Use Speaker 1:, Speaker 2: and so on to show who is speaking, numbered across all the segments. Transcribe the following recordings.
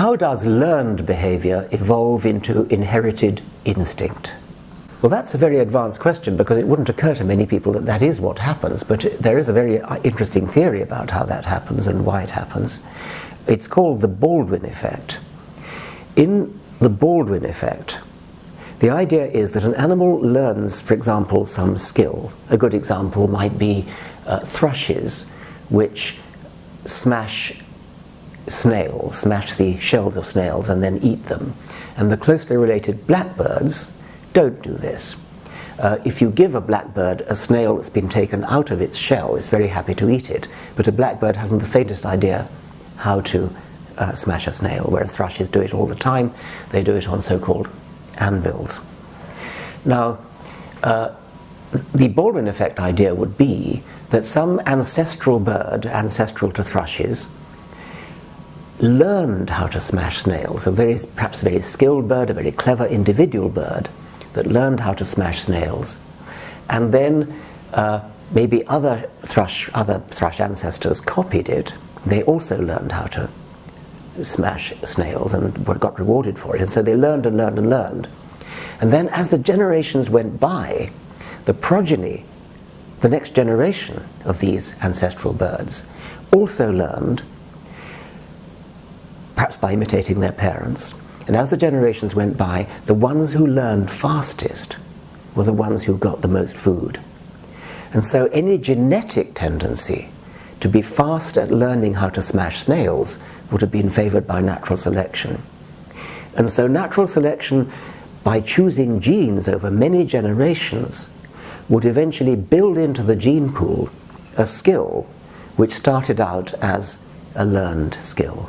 Speaker 1: how does learned behavior evolve into inherited instinct? Well, that's a very advanced question, because it wouldn't occur to many people that that is what happens, but there is a very interesting theory about how that happens and why it happens. It's called the Baldwin effect. In the Baldwin effect, the idea is that an animal learns, for example, some skill. A good example might be thrushes, which smash snails, smash the shells of snails and then eat them. And the closely related blackbirds don't do this. If you give a blackbird a snail that's been taken out of its shell, it's very happy to eat it, but a blackbird hasn't the faintest idea how to smash a snail, whereas thrushes do it all the time. They do it on so-called anvils. Now, the Baldwin effect idea would be that some ancestral bird, ancestral to thrushes, learned how to smash snails. Perhaps a very skilled bird, a very clever individual bird that learned how to smash snails, and then maybe other thrush ancestors copied it. They also learned how to smash snails and got rewarded for it, and so they learned and learned and learned. And then as the generations went by, the progeny, the next generation of these ancestral birds, also learned, perhaps by imitating their parents. And as the generations went by, the ones who learned fastest were the ones who got the most food. And so any genetic tendency to be fast at learning how to smash snails would have been favored by natural selection. And so natural selection, by choosing genes over many generations, would eventually build into the gene pool a skill which started out as a learned skill.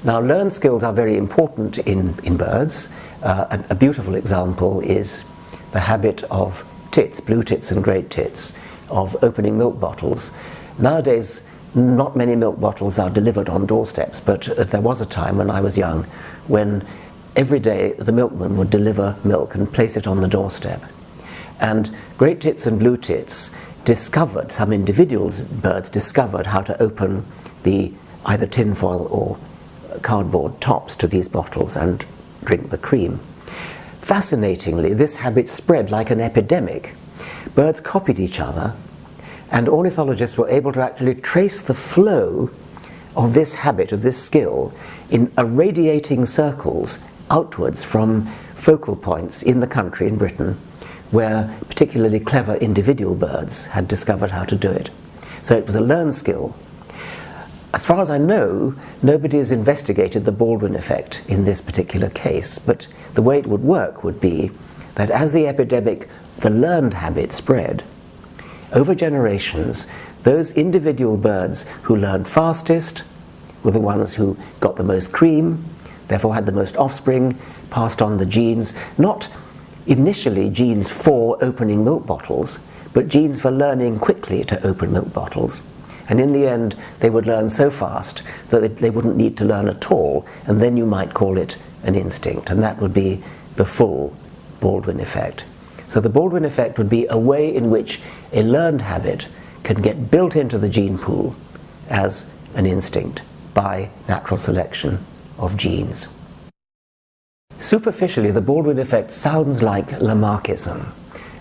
Speaker 1: Now, learned skills are very important in birds. A beautiful example is the habit of tits, blue tits and great tits, of opening milk bottles. Nowadays, not many milk bottles are delivered on doorsteps, but there was a time when I was young when every day the milkman would deliver milk and place it on the doorstep. And great tits and blue tits discovered, some individuals, birds discovered how to open the either tinfoil or cardboard tops to these bottles and drink the cream. Fascinatingly, this habit spread like an epidemic. Birds copied each other, and ornithologists were able to actually trace the flow of this habit, of this skill, in irradiating circles outwards from focal points in the country, in Britain, where particularly clever individual birds had discovered how to do it. So it was a learned skill. As far as I know, nobody has investigated the Baldwin effect in this particular case, but the way it would work would be that as the epidemic, the learned habit spread, over generations, those individual birds who learned fastest were the ones who got the most cream, therefore had the most offspring, passed on the genes, not initially genes for opening milk bottles, but genes for learning quickly to open milk bottles. And in the end, they would learn so fast that they wouldn't need to learn at all, and then you might call it an instinct, and that would be the full Baldwin effect. So the Baldwin effect would be a way in which a learned habit can get built into the gene pool as an instinct by natural selection of genes. Superficially, the Baldwin effect sounds like Lamarckism.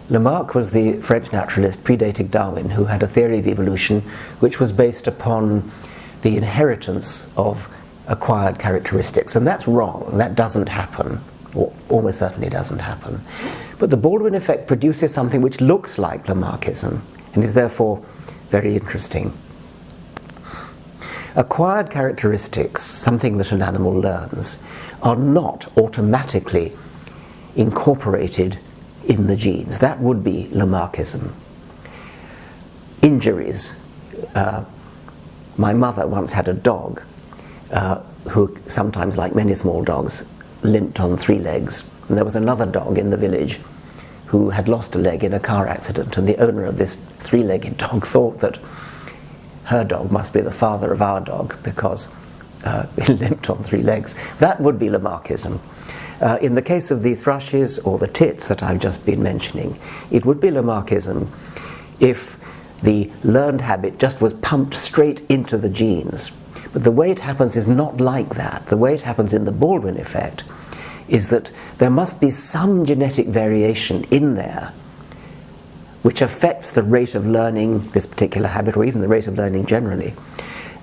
Speaker 1: Lamarck was the French naturalist predating Darwin, who had a theory of evolution which was based upon the inheritance of acquired characteristics. And that's wrong. That doesn't happen, or almost certainly doesn't happen. But the Baldwin effect produces something which looks like Lamarckism and is therefore very interesting. Acquired characteristics, something that an animal learns, are not automatically incorporated in the genes. That would be Lamarckism. Injuries. My mother once had a dog who sometimes, like many small dogs, limped on 3 legs. And there was another dog in the village who had lost a leg in a car accident, and the owner of this 3-legged dog thought that her dog must be the father of our dog because he limped on 3 legs. That would be Lamarckism. In the case of the thrushes or the tits that I've just been mentioning, it would be Lamarckism if the learned habit just was pumped straight into the genes. But the way it happens is not like that. The way it happens in the Baldwin effect is that there must be some genetic variation in there which affects the rate of learning this particular habit, or even the rate of learning generally.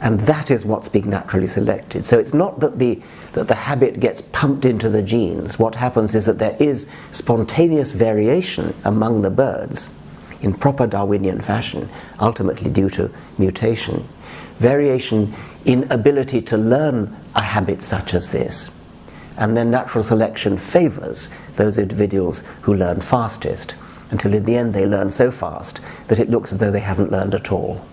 Speaker 1: And that is what's being naturally selected. So it's not that the habit gets pumped into the genes. What happens is that there is spontaneous variation among the birds in proper Darwinian fashion, ultimately due to mutation. Variation in ability to learn a habit such as this. And then natural selection favours those individuals who learn fastest, until in the end they learn so fast that it looks as though they haven't learned at all.